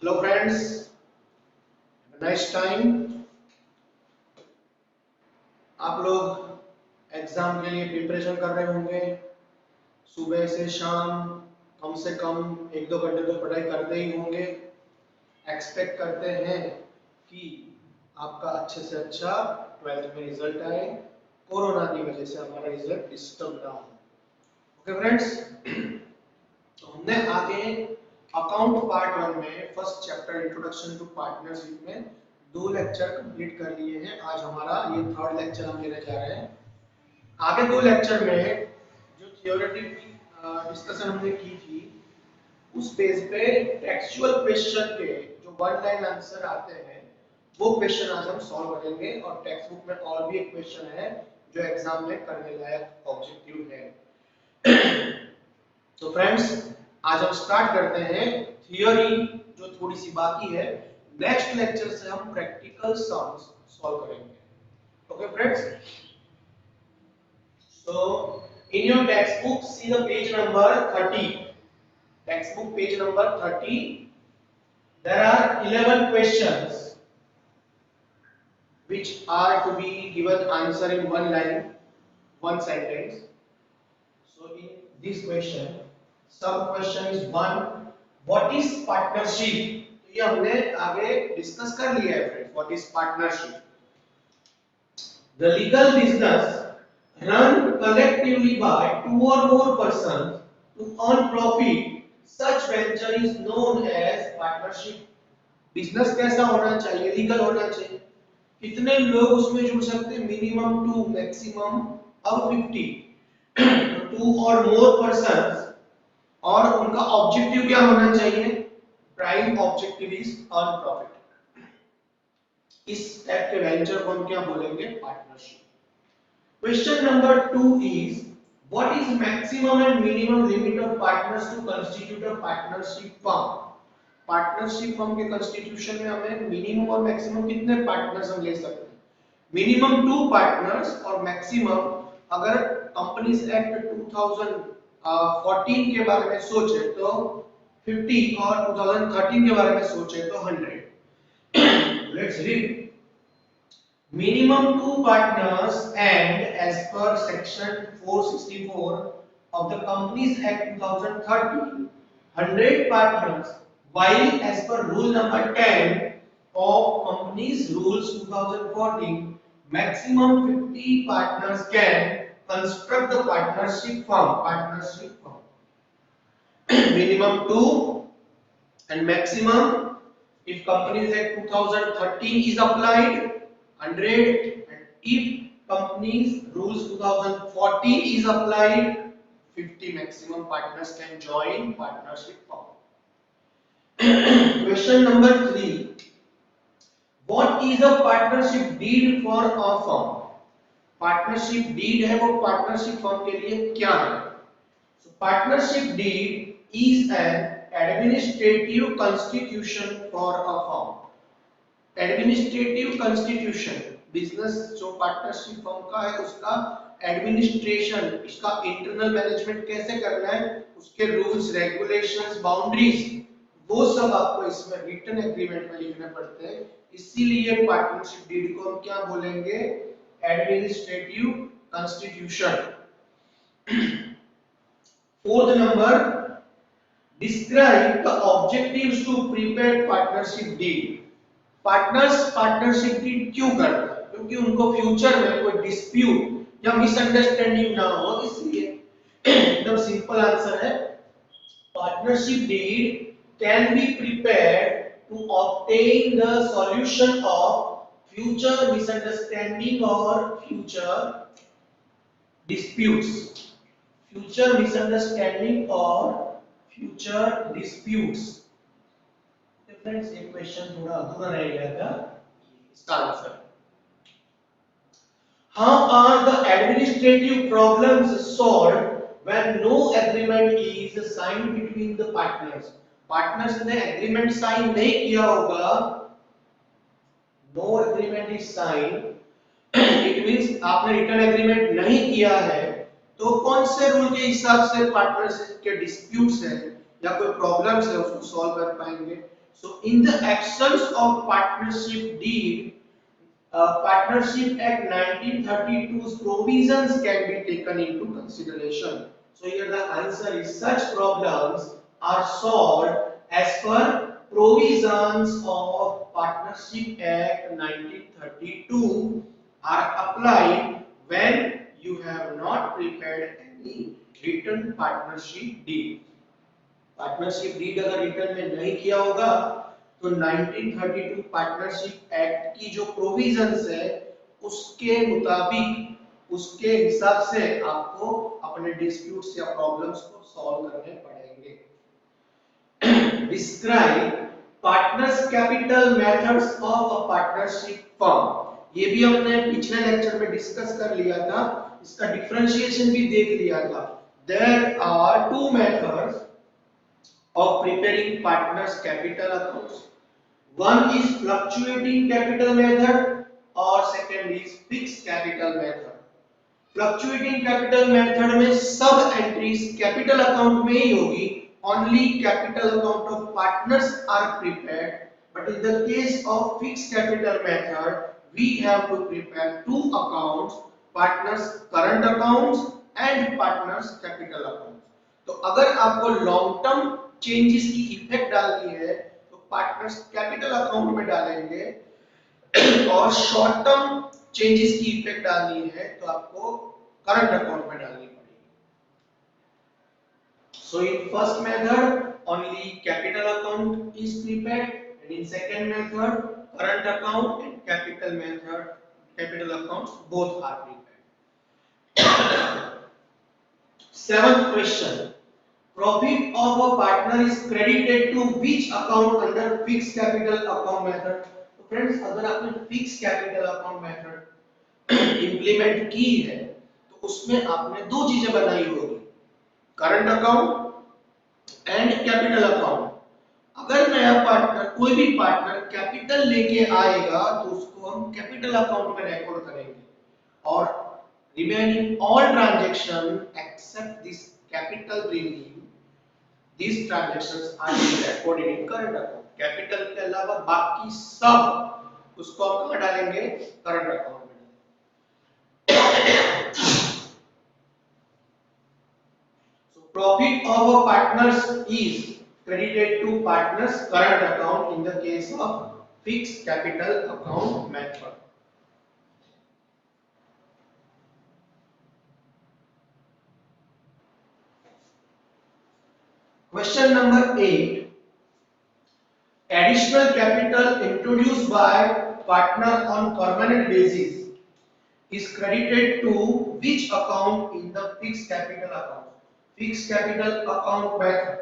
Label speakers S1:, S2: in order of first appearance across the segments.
S1: Hello friends, nice time. आप लोग exam के लिए प्रिपरेशन कर रहे होंगे। सुबह से शाम कम से कम एक दो घंटे तो पढ़ाई करते ही होंगे। एक्सपेक्ट करते हैं कि आपका अच्छे से अच्छा 12th में रिजल्ट आए, कोरोना की वजह से हमारा रिजल्ट डिस्टर्ब ना हो। ओके फ्रेंड्स, तो हमने आगे अकाउंट पार्ट 1 में first chapter introduction to partnership में दो लेक्चर कंप्लीट कर लिए हैं। आज हमारा ये थर्ड लेक्चर हम लेने जा रहे हैं। आगे दो लेक्चर में जो थियोरेटिकल डिस्कशन हमने की थी उस पेज पे टेक्सचुअल क्वेश्चन के जो वन लाइन आंसर आते हैं वो क्वेश्चन आज हम सॉल्व करेंगे। और टेक्स्ट बुक में और भी एक क्वेश्चन है जो एग्जाम में करने लायक ऑब्जेक्टिव है। तो फ्रेंड्स, आज हम स्टार्ट करते हैं थियोरी जो थोड़ी सी बाकी है। नेक्स्ट लेक्चर से हम प्रैक्टिकल सम्स सॉल्व करेंगे। Okay friends, so in your textbook see the page number 30, textbook page number 30, there are 11 questions which are to be given answer in one line, one sentence. So in this question sub question is one, what is partnership? तो ये हमने आगे discuss कर लिया है friends. What is partnership? The legal business run collectively by two or more persons to earn profit, such venture is known as partnership. Business कैसा होना चाहिए? लीगल होना चाहिए। कितने लोग उसमें जुड़ सकते हैं? मिनिमम 2, मैक्सिमम अब 50। टू और मोर पर्सन्स, और उनका ऑब्जेक्टिव क्या होना चाहिए? Prime objective is earn profit. इस टाइप के वेंचर को हम क्या बोलेंगे? Partnership. Question number 2 is what is maximum and minimum limit of partners to constitute a partnership firm? Partnership firm के कॉन्स्टिट्यूशन में हमें मिनिमम और मैक्सिमम कितने पार्टनर्स हम ले सकते हैं? मिनिमम 2 पार्टनर्स और मैक्सिमम, अगर कंपनीज एक्ट 2014 के बारे में सोचे तो 50 और 2013 के बारे में सोचे तो 100। Let's read. Minimum 2 partners, and as per section 464 of the Companies Act 2013, 100 partners, while as per rule number 10 of Companies Rules 2014, maximum 50 partners can construct the partnership firm. Partnership firm. Minimum 2 and maximum, if Companies Act 2013 is applied, 100, and if Companies Rules 2014 is applied, 50 maximum partners can join partnership firm. Question number 3, what is a partnership deed for a firm? Partnership deed है वो partnership firm के लिए क्या है? So partnership deed is an administrative constitution for a firm. Administrative constitution, business जो partnership firm का है उसका एडमिनिस्ट्रेशन, इसका इंटरनल मैनेजमेंट कैसे करना है, उसके रूल्स, रेगुलेशंस, बाउंड्रीज, वो सब आपको इसमें रिटन एग्रीमेंट में लिखने पड़ते हैं। इसीलिए पार्टनरशिप डीड को हम क्या बोलेंगे? Administrative constitution. Fourth number, describe the objectives to prepare partnership deed. Partners partnership deed क्यों करता है? क्योंकि उनको फ्यूचर में कोई डिस्प्यूट या मिसअंडरस्टैंडिंग ना हो, इसलिए। एकदम सिंपल आंसर है, partnership deed can be prepared to obtain the solution of future misunderstanding और फ्यूचर डिस्प्यूट्स। फ्यूचर मिसअंडरस्टैंडिंग और फ्यूचर डिस्प्यूट्स। फ्रेंड्स, ये क्वेश्चन थोड़ा अधूरा रह गया था, इसका answer. How are the administrative problems solved when no agreement is signed between the partners? Partners ने एग्रीमेंट साइन नहीं किया होगा, no agreement is sign, it means आपने रिटर्न एग्रीमेंट नहीं किया है, तो कौन से रूल के हिसाब से पार्टनर्स के डिस्प्यूट्स हैं या कोई प्रॉब्लम्स है उसको सॉल्व कर पाएंगे? So in the absence of partnership deed, Partnership Act 1932's provisions can be taken into consideration. So here the answer is such problems are solved as per provisions of Partnership Act 1932 are applied when you have not prepared any written partnership deed. Partnership deed अगर written में नहीं किया होगा तो 1932 partnership act की जो provisions है उसके मुताबिक उसके हिसाब से आपको अपने डिस्प्यूट्स या प्रॉब्लम्स को सॉल्व करने पड़ेंगे। Describe partners capital methods of a partnership firm. ये भी हमने पिछले लेक्चर में डिस्कस कर लिया था, इसका डिफरेंशिएशन भी देख लिया था। There are two methods of preparing partners capital accounts. One is fluctuating capital method or second is fixed capital method. Fluctuating capital method में सब एंट्रीज कैपिटल अकाउंट में ही होगी, only capital account of partners are prepared, but in the case of fixed capital method we have to prepare two accounts, partners current accounts and partners capital accounts. तो अगर आपको long term changes की effect डालनी है तो partners capital account में डालेंगे और शॉर्ट टर्म चेंजेस की इफेक्ट डालनी है तो आपको करंट अकाउंट में डालनी पड़ेगी। So in first method only capital account is prepared and in second method current account and capital method capital accounts both are prepared. Seventh question, profit of a partner is credited to which account under fixed capital account method? तो friends अगर आपने fixed capital account method implement की है तो उसमें आपने दो चीजें बनाई होगी, current account and capital account. अगर नया पार्टनर कोई भी पार्टनर कैपिटल लेके आएगा तो उसको हम कैपिटल अकाउंट में रिकॉर्ड करेंगे और remaining all transaction except this capital bringing these transactions are recorded in current account. Capital के अलावा बाकी सब उसको हम कहां डालेंगे, करंट अकाउंट में। So profit of a partners is credited to partners current account in the case of fixed capital account method. Question number 8. Additional capital introduced by partner on permanent basis is credited to which account in the fixed capital account? Fixed capital account method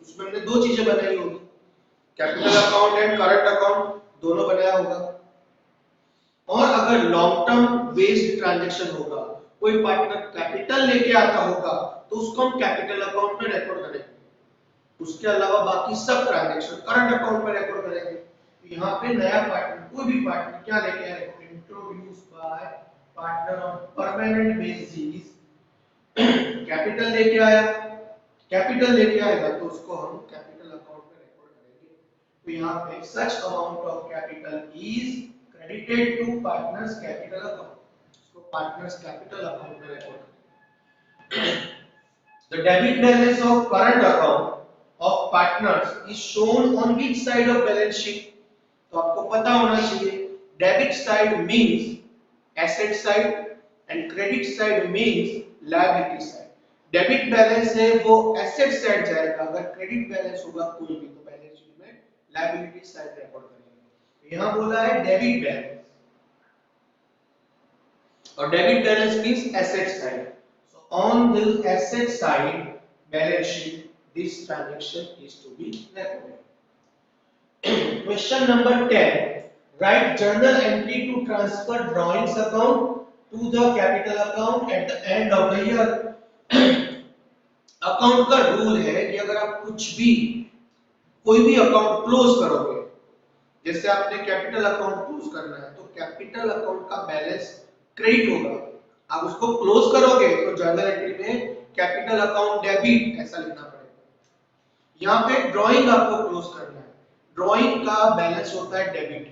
S1: उसमें हमने दो चीजें बनाई होगी, capital account and current account दोनों बनाया होगा। और अगर लॉन्ग टर्म बेस्ड ट्रांजैक्शन होगा, कोई पार्टनर कैपिटल लेके आता होगा तो उसको हम कैपिटल अकाउंट में रिकॉर्ड करेंगे, उसके अलावा बाकी सब ट्रांजैक्शन करंट अकाउंट में रिकॉर्ड करेंगे। तो यहाँ पे नया पार्टनर कोई भी पार्टनर क्या लेके आएगा, introduce by partner on permanent basis capital लेके आया, कैपिटल लेके आएगा तो उसको हम कैपिटल अकाउंट में रिकॉर्ड करेंगे। तो यहाँ पे such amount of capital is credited to partners capital account, उसको पार्टनर्स कैपिटल अकाउंट में रिकॉर्ड करेंगे। The debit balance of current account of partners is shown on which side of balance sheet? तो आपको पता होना चाहिए, debit side means asset side and credit side means liability side. Debit balance है वो asset side जाएगा, अगर credit balance होगा कोई भी तो बैलेंस शीट में लायबिलिटी साइड रिकॉर्ड करेंगे। यहां बोला है डेबिट बैलेंस और debit balance means asset side. So on the asset side balance sheet this transaction is to be recorded. Question number 10. Write journal entry to transfer drawings account to the capital account at the end of the year. Account का rule है कि अगर आप कुछ भी कोई भी account close करोगे, जैसे आपने कैपिटल अकाउंट क्लोज करना है तो कैपिटल अकाउंट का बैलेंस क्रेडिट होगा, आप उसको क्लोज करोगे तो जर्नल एंट्री में कैपिटल अकाउंट डेबिट ऐसा लिखना पड़ेगा। यहाँ पे ड्राइंग आपको क्लोज करना है, ड्राइंग का बैलेंस होता है डेबिट,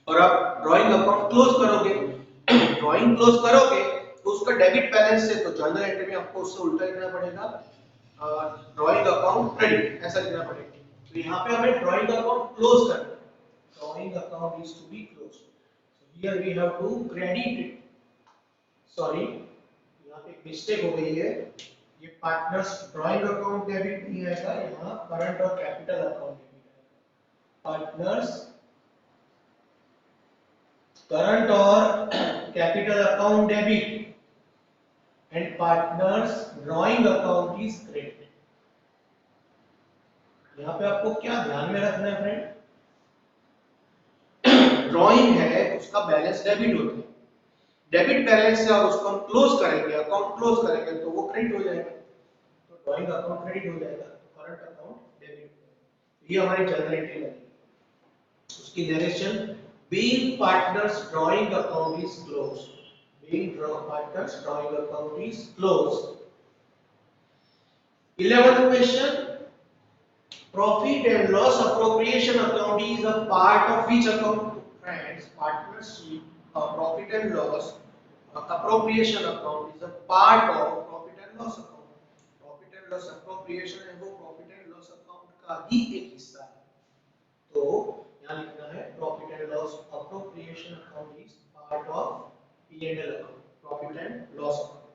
S1: और आप ड्राइंग अकाउंट क्लोज करोगे, ड्राइंग क्लोज करोगे तो उसका डेबिट बैलेंस से, तो जर्नल एंट्री में आपको उससे उल्टा लिखना पड़ेगा, ड्राइंग अकाउंट क्रेडिट ऐसा लिखना पड़ेगा। तो यहाँ पे हमें ड्राइंग अकाउंट क्लोज करना है, drawing account is to be close, so here we have to credit, sorry यहाँ पे एक मिस्टेक हो गई है, ये पार्टनर्स ड्राइंग अकाउंट डेबिट नहीं आएगा, यहाँ करंट और कैपिटल अकाउंट डेबिट आएगा। पार्टनर्स करंट और capital account debit and partners drawing account is credit. यहाँ पे आपको क्या ध्यान में रखना है फ्रेंड, ड्राइंग है उसका बैलेंस डेबिट होता है, डेबिट बैलेंस से और उसको हम क्लोज करेंगे, अकाउंट क्लोज करेंगे तो वो क्रेडिट हो जाएगा, तो ड्राइंग अकाउंट क्रेडिट हो जाएगा, करंट अकाउंट डेबिट हो जाएगा। ये हमारी जनरल एंट्री लगी। उसकी narration, being partners drawing account is closed, being partners drawing account is closed। 11th question, profit and loss appropriation account is a part of which account? Friends, partnership profit and loss appropriation account is a part of profit and loss account। profit and loss appropriation है वो profit and loss account का ही एक हिस्सा है, तो यहाँ लिखना है profit and loss appropriation account is part of P&L account, profit and loss account.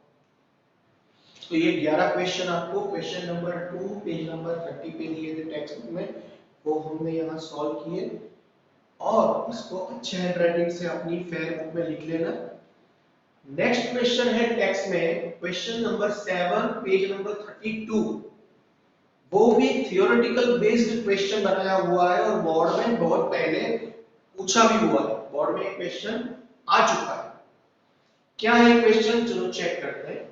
S1: तो ये 11 क्वेश्चन आपको क्वेश्चन नंबर 2 पेज नंबर 30 पे दिए थे टेक्स्ट बुक में, वो हमने यहाँ सॉल्व किए, और इसको अच्छे हैंडराइटिंग से अपनी फेयर बुक में लिख लेना। नेक्स्ट क्वेश्चन है टेक्स्ट में क्वेश्चन नंबर 7 पेज नंबर 32, वो भी थियोरेटिकल बेस्ड क्वेश्चन बनाया हुआ है और बोर्ड में बहुत पहले पूछा भी हुआ है, बोर्ड में एक क्वेश्चन आ चुका है। क्या है क्वेश्चन, चलो चेक करते हैं।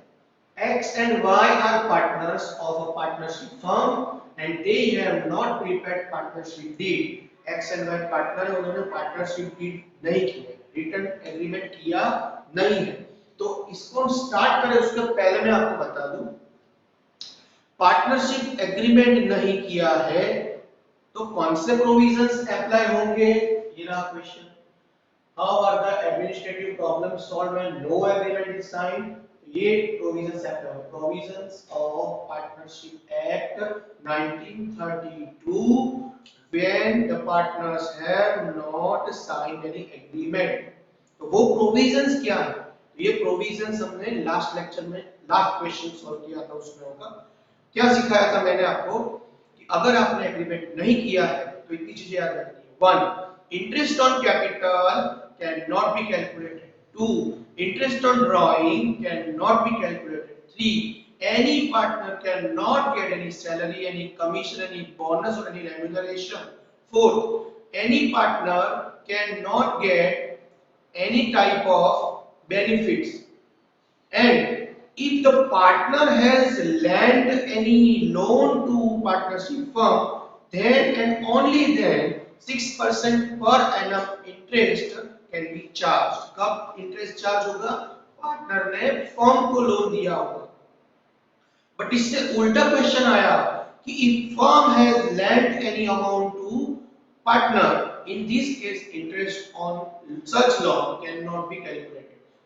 S1: X and Y are partners of a partnership firm and they have not prepared partnership deed। X and Y partner है, उन्होंने पार्टनरशिप डीड नहीं की है, रिटर्न एग्रीमेंट किया नहीं है। तो इसको हम स्टार्ट करें उसके पहले मैं आपको बता दूं, पार्टनरशिप एग्रीमेंट नहीं किया है तो कौन से प्रोविजंस अप्लाई होंगे, ये रहा question. How are the administrative problem solved when no agreement is signed, ये प्रोविजंस अप्लाई होंगे, provisions of partnership act 1932 when the partners have not signed any agreement. तो वो प्रोविजंस क्या है, ये प्रोविजंस हमने लास्ट लेक्चर में लास्ट क्वेश्चन सॉल्व किया था, उसमें होगा क्या सिखाया था मैंने आपको कि अगर आपने एग्रीमेंट नहीं किया है तो इतनी चीजें याद रखनी है। 1, interest on capital can not be calculated. 2, interest on drawing can not be calculated. 3, any partner cannot get any salary, any commission, any bonus or any remuneration। 4, any partner cannot get any type of benefits, and if the partner has lent any loan to partnership firm, then and only then 6% per annum interest can be charged। कब interest charge होगा, partner ने firm को loan दिया होगा। But इससे उल्टा question आया कि if firm has lent any amount to partner, in this case interest on such loan can not be calculated.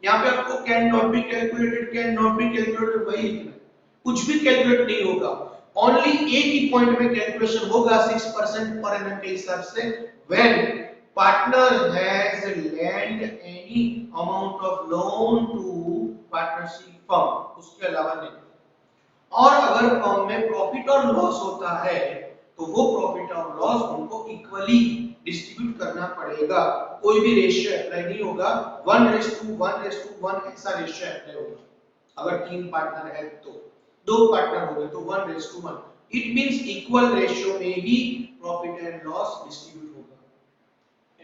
S1: यहाँ पे आपको can not be calculated, can not be calculated वही लिखना है, कुछ भी कैलकुलेट नहीं होगा, ओनली एक ही पॉइंट में कैलकुलेशन होगा 6% पर एनम के हिसाब से, when partner has lend any amount of loan to partnership firm, उसके अलावा नहीं। और अगर फर्म में प्रॉफिट और लॉस होता है तो वो प्रॉफिट और लॉस उनको इक्वली डिस्ट्रीब्यूट करना पड़ेगा, कोई भी रेशियो अप्लाई नहीं होगा, 1:1:1 ऐसा रेशियो अप्लाई होगा। अगर 3 पार्टनर है तो 2 पार्टनर हो गए तो 1:1, इट मींस इक्वल रेशियो में ही प्रॉफिट एंड लॉस डिस्ट्रीब्यूट होगा।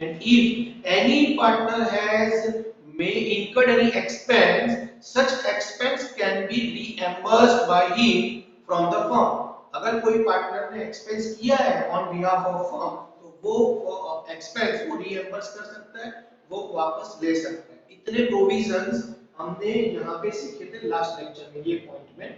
S1: And if any partner has may incurred any expense, such expense can be reimbursed by him from the firm। अगर कोई पार्टनर ने एक्सपेंस किया है ऑन बिहाफ ऑफ फर्म तो वो expense वो रीएम्बर्स कर सकता है, वो वापस ले सकता है। इतने प्रोविजंस हमने यहाँ पे सीखे थे लास्ट लेक्चर में, ये पॉइंट में।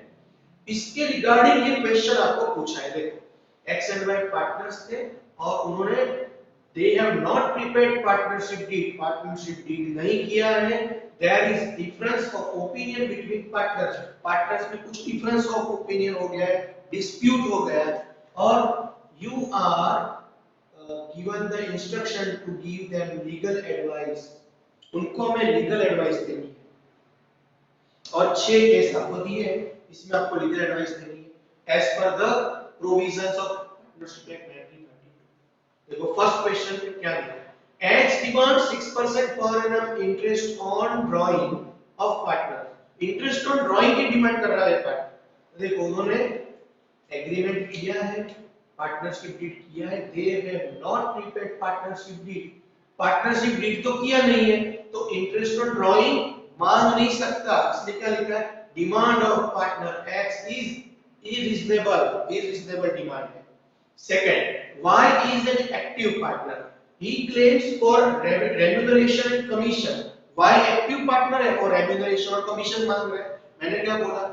S1: इसके रिगार्डिंग ये क्वेश्चन आपको पूछा है, देखो एक्स एंड वाई पार्टनर्स थे और उन्होंने they have not prepared partnership deed नहीं किया है. There is difference of opinion between partners में कुछ difference of opinion हो गया है, dispute हो गया है, और you are given the instruction to give them legal advice. उनको हमें legal advice देनी है और 6 केस आपको दिए हैं, इसमें आपको लीगल एडवाइस देनी है as per the provisions of partnership act 1932. देखो फर्स्ट क्वेश्चन में क्या दिया है, x demand 6% per annum interest on drying of partner. Interest on drawing की डिमांड कर रहा है पार्टनर. देखो उन्होंने एग्रीमेंट किया है, पार्टनरशिप डीड किया है, they have not prepared partnership deed. Partnership deed तो किया नहीं है, तो इंटरेस्ट ऑन ड्राइंग मांग नहीं सकता. इसलिए क्या लिखा है, demand of partner X is irrational demand है. Second, Y is an active partner, he claims for remuneration and commission. Y active partner है और रेम्यूनरेशन और कमीशन मांग रहा है. मैंने क्या बोला,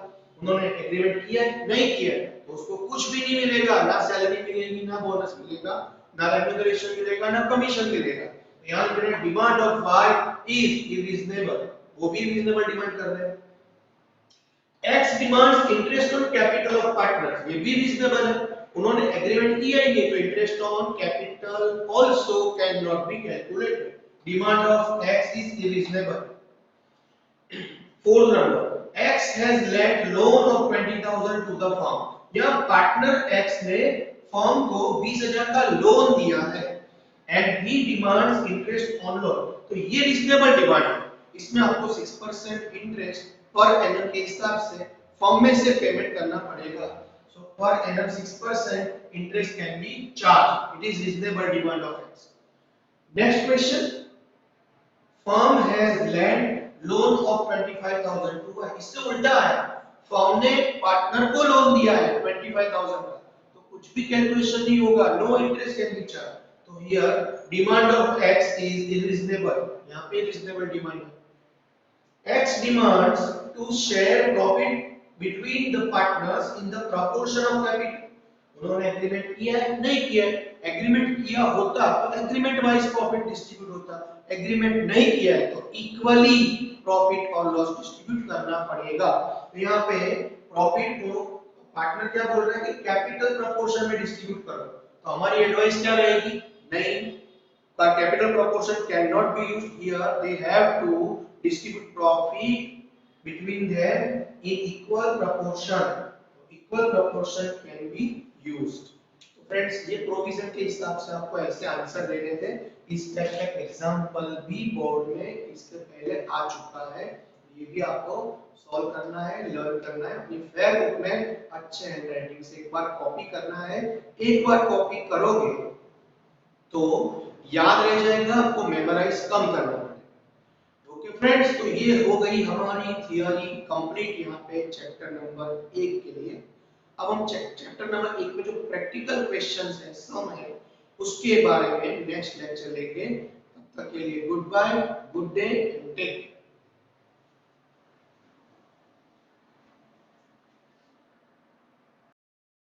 S1: उन्होंने एग्रीमेंट किया नहीं किया तो उसको कुछ भी नहीं मिलेगा, ना सैलरी मिलेगी, ना बोनस मिलेगा, ना रेम्यूनरेशन मिलेगा, ना कमीशन मिलेगा. यहाँ लिख डिमांड ऑफ वाई इज इरिजनेबल, वो भी रीजनेबल डिमांड कर रहे हैं. X demands interest on capital of partners, ये भी रीजनेबल है. उन्होंने एग्रीमेंट किया ही नहीं तो interest on capital also can not be calculated. Demand of X is irrational. Fourth number, X has lent loan of 20,000 to the firm. यह partner X ने फर्म को 20,000 का लोन दिया है and he demands interest on loan. तो ये reasonable demand है. इसमें आपको 6% इंटरेस्ट पर एनम के हिसाब से फर्म में से पेमेंट करना पड़ेगा. So per annum 6% interest can be charge. It is reasonable demand of X. Next question, firm has lend loan of 25,000 to Y. इससे उल्टा है, फर्म ने पार्टनर को लोन दिया है 25,000 का, तो कुछ भी कैलकुलेशन नहीं होगा, no interest can be charge. तो here demand of X is irrational. यहाँ पे रीजनेबल डिमांड है. X demands to share profit between the partners in the proportion of capital. उन्होंने एग्रीमेंट किया है नहीं किया है. एग्रीमेंट किया होता तो एग्रीमेंट वाइज प्रॉफिट डिस्ट्रीब्यूट होता. एग्रीमेंट नहीं किया है तो इक्वली प्रॉफिट और लॉस डिस्ट्रीब्यूट करना पड़ेगा. तो यहाँ पे प्रॉफिट को पार्टनर क्या बोल रहा है कि कैपिटल प्रपोर्शन में डिस्ट्रीब्यूट करो. तो हमारी एडवाइस क्या रहेगी, नहीं, पर capital proportion can not be used here. They have to distribute profit between them in equal proportion. Equal proportion can be used. तो फ्रेंड्स ये प्रोविजन के हिसाब से आपको ऐसे आंसर देने थे. इस टाइप का एग्जांपल भी बोर्ड में इससे पहले आ चुका है. ये भी आपको सॉल्व करना है, लर्न करना है. अपनी फेयर बुक में अच्छे हैंडराइटिंग से एक बार कॉपी करना है. एक बार कॉपी करोगे तो याद रह जाएगा, आपको मेमोराइज कम करना है. फ्रेंड्स, तो ये हो गई हमारी थियरी कंप्लीट यहाँ पे चैप्टर नंबर 1 के लिए. अब हम चैप्टर नंबर 1 में जो प्रैक्टिकल क्वेश्चंस है, सम है, उसके बारे में नेक्स्ट लेक्चर लेंगे. तब तक के लिए goodbye, good day and take care.